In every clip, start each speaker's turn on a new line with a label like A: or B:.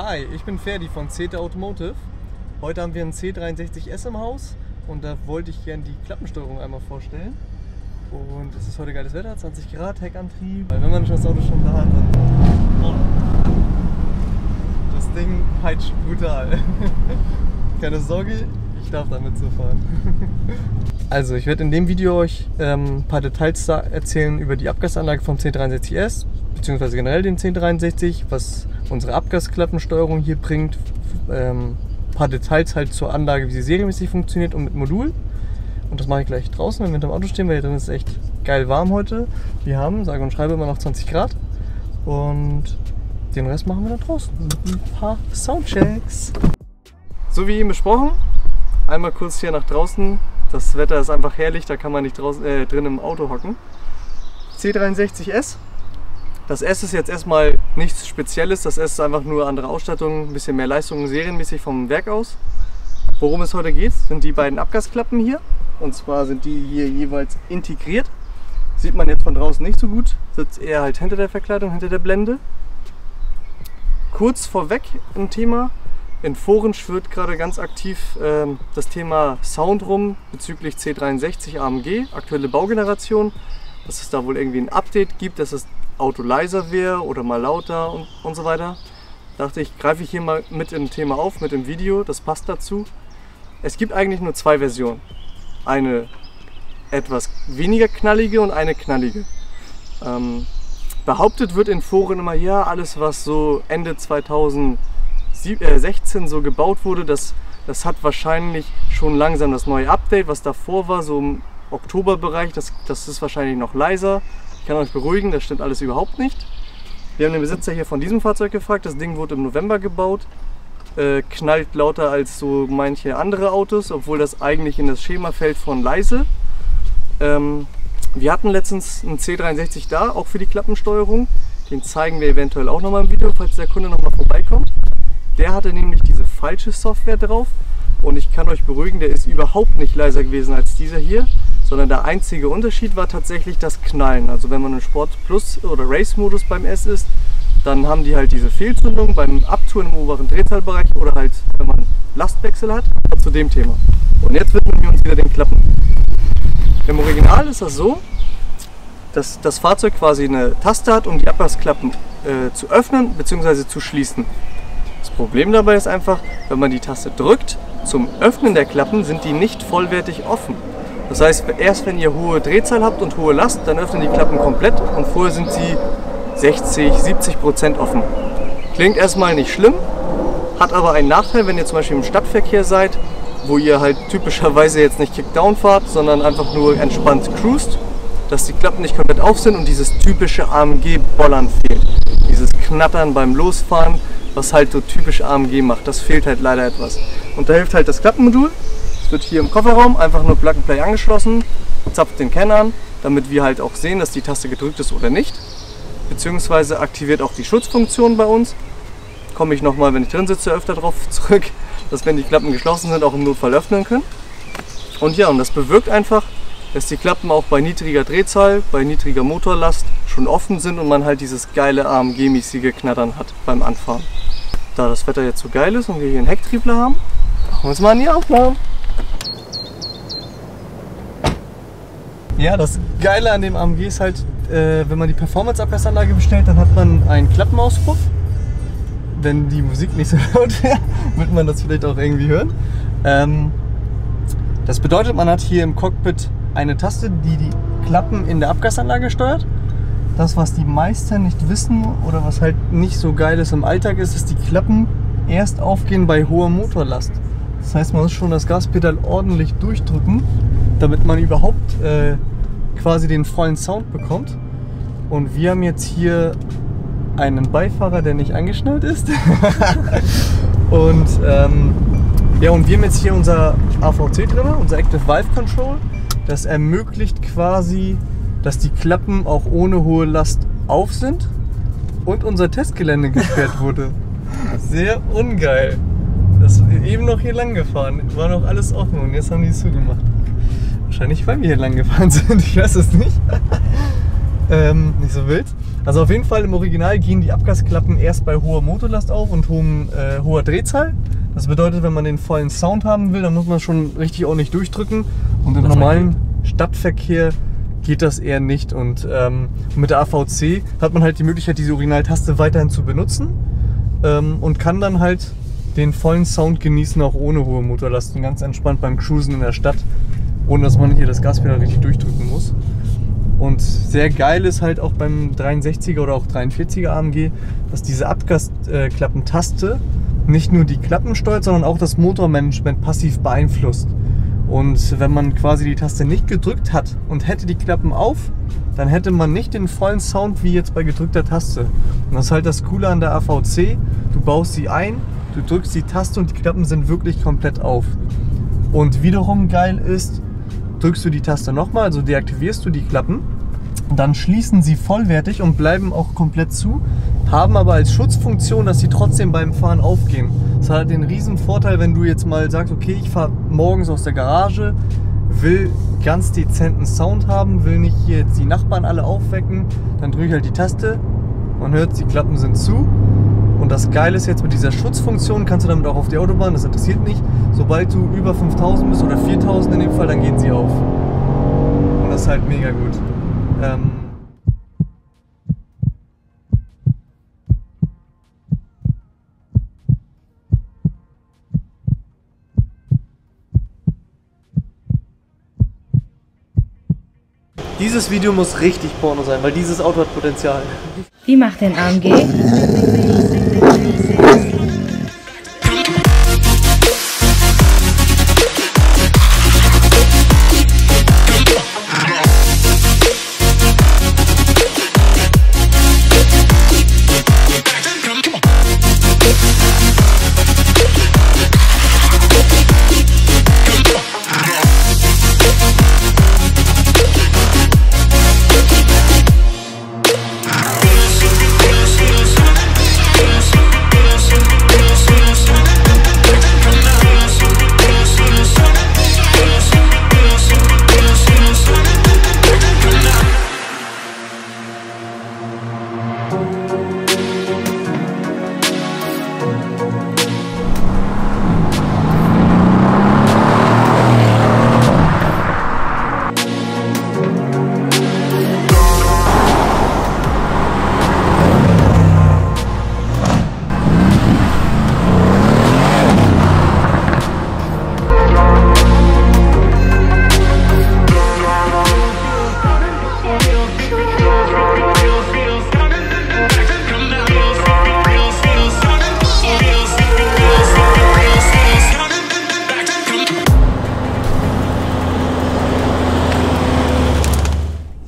A: Hi, ich bin Ferdi von CETA Automotive. Heute haben wir einen C63S im Haus und da wollte ich gerne die Klappensteuerung einmal vorstellen. Und es ist heute geiles Wetter, 20 Grad, Heckantrieb. Weil wenn man das Auto schon da hat, dann das Ding peitscht brutal. Keine Sorge, ich darf damit so fahren. Also ich werde in dem Video euch ein paar Details erzählen über die Abgasanlage vom C63S, beziehungsweise generell den C63, was unsere Abgasklappensteuerung hier bringt. Ein paar Details halt zur Anlage, wie sie serienmäßig funktioniert und mit Modul. Und das mache ich gleich draußen, wenn wir hinterm Auto stehen, weil hier drin ist es echt geil warm heute. Wir haben, sage und schreibe, immer noch 20 Grad. Und den Rest machen wir dann draußen mit ein paar Soundchecks. So wie eben besprochen, einmal kurz hier nach draußen. Das Wetter ist einfach herrlich, da kann man nicht draußen, drin im Auto hocken. C63S. Das S ist jetzt erstmal nichts Spezielles, das S ist einfach nur andere Ausstattung, ein bisschen mehr Leistung serienmäßig vom Werk aus. Worum es heute geht, sind die beiden Abgasklappen hier. Und zwar sind die hier jeweils integriert. Sieht man jetzt von draußen nicht so gut, sitzt eher halt hinter der Verkleidung, hinter der Blende. Kurz vorweg ein Thema. In Foren schwirrt gerade ganz aktiv das Thema Sound rum bezüglich C63 AMG, aktuelle Baugeneration. Dass es da wohl irgendwie ein Update gibt, dass das Auto leiser wäre oder mal lauter und so weiter. Dachte ich, greife ich hier mal mit im Thema auf, mit dem Video, das passt dazu. Es gibt eigentlich nur zwei Versionen. Eine etwas weniger knallige und eine knallige. Behauptet wird in Foren immer, ja, alles was so Ende 2016 so gebaut wurde, das hat wahrscheinlich schon langsam das neue Update, was davor war, so im Oktoberbereich, das ist wahrscheinlich noch leiser. Ich kann euch beruhigen, das stimmt alles überhaupt nicht. Wir haben den Besitzer hier von diesem Fahrzeug gefragt, das Ding wurde im November gebaut. Knallt lauter als so manche andere Autos, obwohl das eigentlich in das Schema fällt von leise. Wir hatten letztens einen C63 da, auch für die Klappensteuerung. Den zeigen wir eventuell auch nochmal im Video, falls der Kunde nochmal vorbeikommt. Der hatte nämlich diese falsche Software drauf und ich kann euch beruhigen, der ist überhaupt nicht leiser gewesen als dieser hier, sondern der einzige Unterschied war tatsächlich das Knallen. Also wenn man im Sport Plus oder Race Modus beim S ist, dann haben die halt diese Fehlzündung beim Abtouren im oberen Drehzahlbereich oder halt wenn man Lastwechsel hat, zu dem Thema. Und jetzt widmen wir uns wieder den Klappen. Im Original ist das so, dass das Fahrzeug quasi eine Taste hat, um die Abgasklappen zu öffnen bzw. zu schließen. Das Problem dabei ist einfach, wenn man die Taste drückt, zum Öffnen der Klappen sind die nicht vollwertig offen. Das heißt, erst wenn ihr hohe Drehzahl habt und hohe Last, dann öffnen die Klappen komplett und vorher sind sie 60–70% offen. Klingt erstmal nicht schlimm, hat aber einen Nachteil, wenn ihr zum Beispiel im Stadtverkehr seid, wo ihr halt typischerweise jetzt nicht Kickdown fahrt, sondern einfach nur entspannt cruist, dass die Klappen nicht komplett auf sind und dieses typische AMG-Bollern fehlt. Dieses Knattern beim Losfahren, was halt so typisch AMG macht, das fehlt halt leider etwas. Und da hilft halt das Klappenmodul. Es wird hier im Kofferraum einfach nur Plug and Play angeschlossen, zapft den Kern an, damit wir halt auch sehen, dass die Taste gedrückt ist oder nicht. Beziehungsweise aktiviert auch die Schutzfunktion bei uns. Komme ich nochmal, wenn ich drin sitze, öfter drauf zurück, dass wenn die Klappen geschlossen sind, auch im Notfall öffnen können. Und ja, und das bewirkt einfach, dass die Klappen auch bei niedriger Drehzahl, bei niedriger Motorlast schon offen sind und man halt dieses geile AMG-mäßige Knattern hat beim Anfahren. Da das Wetter jetzt so geil ist und wir hier einen Hecktriebler haben, machen wir uns mal an die Aufnahme. Ja, das Geile an dem AMG ist halt, wenn man die Performance-Abgasanlage bestellt, dann hat man einen Klappenauspuff. Wenn die Musik nicht so laut wäre, wird man das vielleicht auch irgendwie hören. Das bedeutet, man hat hier im Cockpit eine Taste, die die Klappen in der Abgasanlage steuert. Das, was die meisten nicht wissen oder was halt nicht so geil ist im Alltag, ist, dass die Klappen erst aufgehen bei hoher Motorlast. Das heißt, man muss schon das Gaspedal ordentlich durchdrücken, damit man überhaupt quasi den vollen Sound bekommt. Und wir haben jetzt hier einen Beifahrer, der nicht angeschnallt ist. Und ja, und wir haben jetzt hier unser AVC drin, unser Active Valve Control. Das ermöglicht quasi, dass die Klappen auch ohne hohe Last auf sind und unser Testgelände gesperrt wurde. Sehr ungeil. Das ist eben noch hier lang gefahren, war noch alles offen und jetzt haben die es zugemacht. Wahrscheinlich, weil wir hier lang gefahren sind, ich weiß es nicht. Nicht so wild. Also auf jeden Fall im Original gehen die Abgasklappen erst bei hoher Motorlast auf und hoher Drehzahl. Das bedeutet, wenn man den vollen Sound haben will, dann muss man schon richtig ordentlich durchdrücken. Und im normalen Stadtverkehr geht das eher nicht. Und mit der AVC hat man halt die Möglichkeit, diese Originaltaste weiterhin zu benutzen und kann dann halt den vollen Sound genießen, auch ohne hohe Motorlasten, ganz entspannt beim Cruisen in der Stadt, ohne dass man hier das Gaspedal richtig durchdrücken muss. Und sehr geil ist halt auch beim 63er oder auch 43er AMG, dass diese Abgasklappentaste nicht nur die Klappen steuert, sondern auch das Motormanagement passiv beeinflusst. Und wenn man quasi die Taste nicht gedrückt hat und hätte die Klappen auf, dann hätte man nicht den vollen Sound wie jetzt bei gedrückter Taste. Und das ist halt das Coole an der AVC. Du baust sie ein, du drückst die Taste und die Klappen sind wirklich komplett auf. Und wiederum geil ist, drückst du die Taste nochmal, also deaktivierst du die Klappen, dann schließen sie vollwertig und bleiben auch komplett zu, haben aber als Schutzfunktion, dass sie trotzdem beim Fahren aufgehen. Das hat halt den riesen Vorteil, wenn du jetzt mal sagst, okay, ich fahre morgens aus der Garage, will ganz dezenten Sound haben, will nicht hier jetzt die Nachbarn alle aufwecken, dann drücke ich halt die Taste, man hört, die Klappen sind zu. Und das Geile ist jetzt mit dieser Schutzfunktion, kannst du damit auch auf die Autobahn, das interessiert nicht. Sobald du über 5000 bist oder 4000 in dem Fall, dann gehen sie auf. Und das ist halt mega gut. Dieses Video muss richtig Porno sein, weil dieses Auto hat Potenzial.
B: Wie macht ein AMG?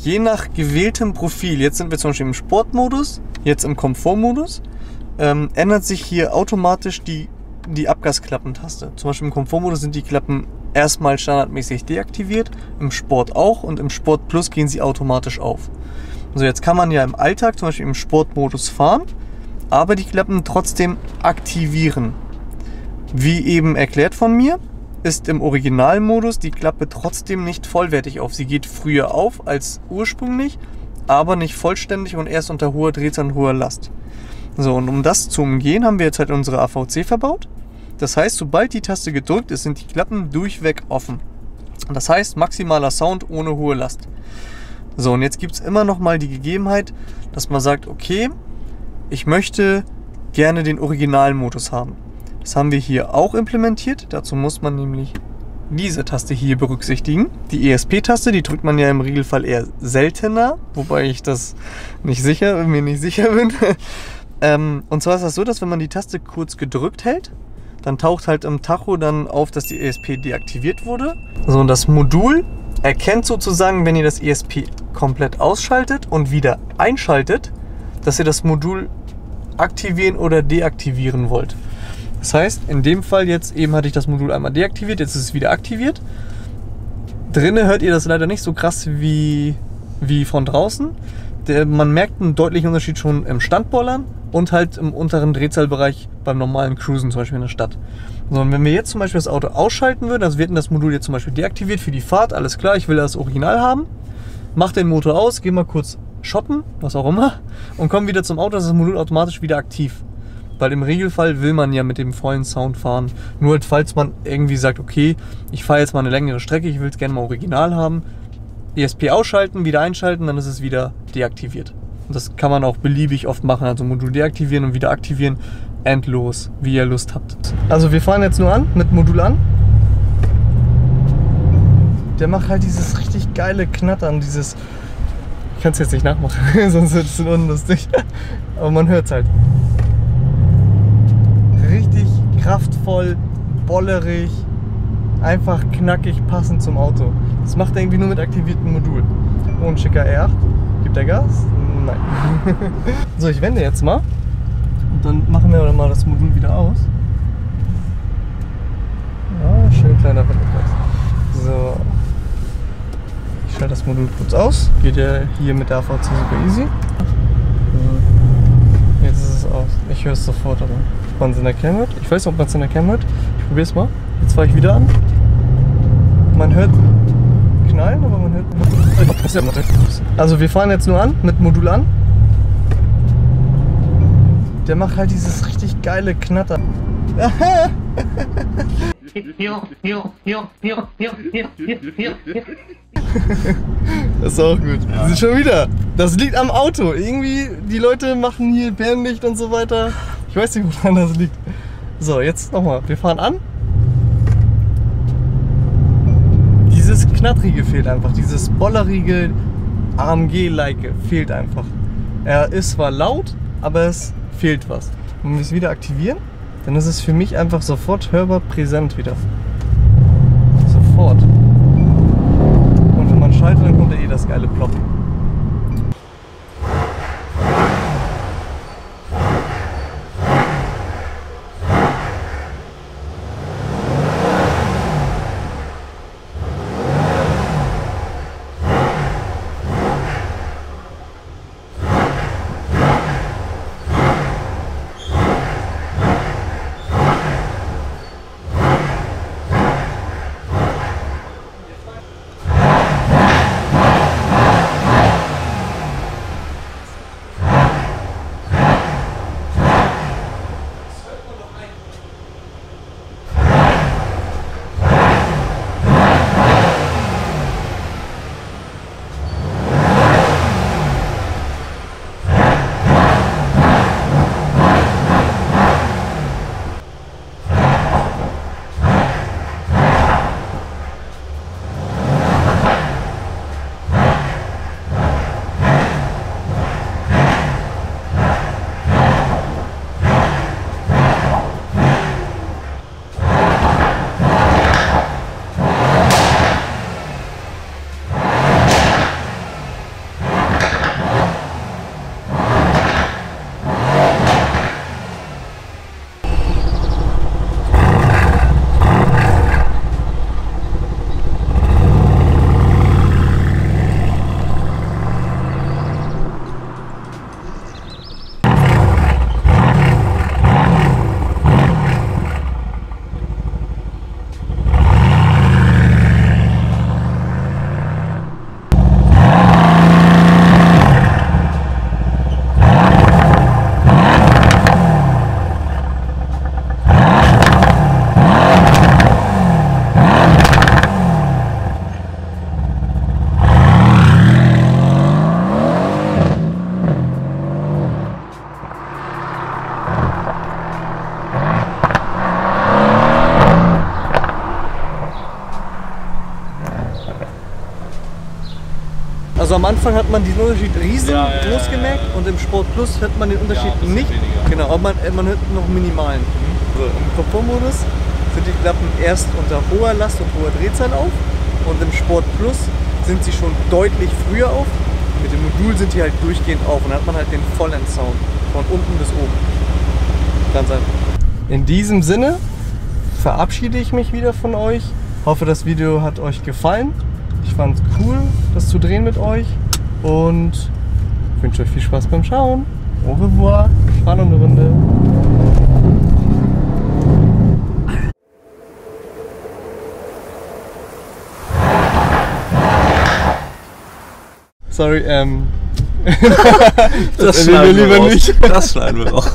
A: Je nach gewähltem Profil, jetzt sind wir zum Beispiel im Sportmodus, jetzt im Komfortmodus, ändert sich hier automatisch die Abgasklappentaste. Zum Beispiel im Komfortmodus sind die Klappen erstmal standardmäßig deaktiviert, im Sport auch und im Sport Plus gehen sie automatisch auf. Also jetzt kann man ja im Alltag zum Beispiel im Sportmodus fahren, aber die Klappen trotzdem aktivieren. Wie eben erklärt von mir, ist im Originalmodus die Klappe trotzdem nicht vollwertig auf. Sie geht früher auf als ursprünglich, aber nicht vollständig und erst unter hoher Drehzahl und hoher Last. So, und um das zu umgehen, haben wir jetzt halt unsere AVC verbaut. Das heißt, sobald die Taste gedrückt ist, sind die Klappen durchweg offen. Das heißt, maximaler Sound ohne hohe Last. So, und jetzt gibt es immer noch mal die Gegebenheit, dass man sagt, okay, ich möchte gerne den Originalmodus haben. Das haben wir hier auch implementiert. Dazu muss man nämlich diese Taste hier berücksichtigen. Die ESP-Taste, die drückt man ja im Regelfall eher seltener, wobei ich das mir nicht sicher bin. Und zwar ist das so, dass wenn man die Taste kurz gedrückt hält, dann taucht halt im Tacho dann auf, dass die ESP deaktiviert wurde. So, und das Modul erkennt sozusagen, wenn ihr das ESP komplett ausschaltet und wieder einschaltet, dass ihr das Modul aktivieren oder deaktivieren wollt. Das heißt, in dem Fall jetzt eben hatte ich das Modul einmal deaktiviert, jetzt ist es wieder aktiviert. Drinnen hört ihr das leider nicht so krass wie von draußen. Man merkt einen deutlichen Unterschied schon im Standbollern und halt im unteren Drehzahlbereich beim normalen Cruisen, zum Beispiel in der Stadt. So, und wenn wir jetzt zum Beispiel das Auto ausschalten würden, also wird das Modul jetzt zum Beispiel deaktiviert für die Fahrt, alles klar, ich will das Original haben, mach den Motor aus, geh mal kurz shoppen, was auch immer, und kommen wieder zum Auto, ist das Modul automatisch wieder aktiv. Weil im Regelfall will man ja mit dem vollen Sound fahren. Nur falls man irgendwie sagt, okay, ich fahre jetzt mal eine längere Strecke, ich will es gerne mal original haben, ESP ausschalten, wieder einschalten, dann ist es wieder deaktiviert. Und das kann man auch beliebig oft machen, also Modul deaktivieren und wieder aktivieren, endlos, wie ihr Lust habt. Also wir fahren jetzt nur an, mit Modul an. Der macht halt dieses richtig geile Knattern, dieses... Ich kann es jetzt nicht nachmachen, sonst wird es unlustig. Aber man hört es halt. Richtig kraftvoll, bollerig, einfach knackig, passend zum Auto. Das macht er irgendwie nur mit aktiviertem Modul. Oh, ein schicker R8. Gibt er Gas? Nein. So, ich wende jetzt mal. Und dann machen wir mal das Modul wieder aus. Ja, schön kleiner Wendekreis. So. Ich schalte das Modul kurz aus. Geht ja hier mit der AVC super easy. Jetzt ist es aus. Ich höre es sofort, aber ob man es in der Cam hört. Ich weiß nicht, ob man es in der Cam hört. Ich probiere es mal. Jetzt fahre ich wieder an. Man hört knallen, aber man hört nicht. Also wir fahren jetzt nur an, mit Modul an. Der macht halt dieses richtig geile Knattern. Das ist auch gut. Ja. Das ist schon wieder. Das liegt am Auto. Irgendwie, die Leute machen hier Bärenlicht und so weiter. Ich weiß nicht, woran das liegt. So, jetzt nochmal. Wir fahren an. Dieses Knattrige fehlt einfach. Dieses bollerige AMG-like fehlt einfach. Er ist zwar laut, aber es fehlt was. Wenn wir es wieder aktivieren, dann ist es für mich einfach sofort hörbar präsent wieder. Sofort. Und wenn man schaltet, dann kommt ja eh das geile Ploppen. Also am Anfang hat man diesen Unterschied riesengroß gemerkt und im Sport Plus hört man den Unterschied nicht. Genau, aber man hört noch minimalen. So, im Komfortmodus sind die Klappen erst unter hoher Last und hoher Drehzahl auf und im Sport Plus sind sie schon deutlich früher auf. Mit dem Modul sind die halt durchgehend auf und dann hat man halt den vollen Sound von unten bis oben. Ganz einfach. In diesem Sinne verabschiede ich mich wieder von euch. Hoffe, das Video hat euch gefallen. Ich fand es cool, das zu drehen mit euch und wünsche euch viel Spaß beim Schauen. Au revoir, ich fahre noch eine Runde. Sorry, Das erwähnen wir lieber nicht.
C: Das schneiden wir raus.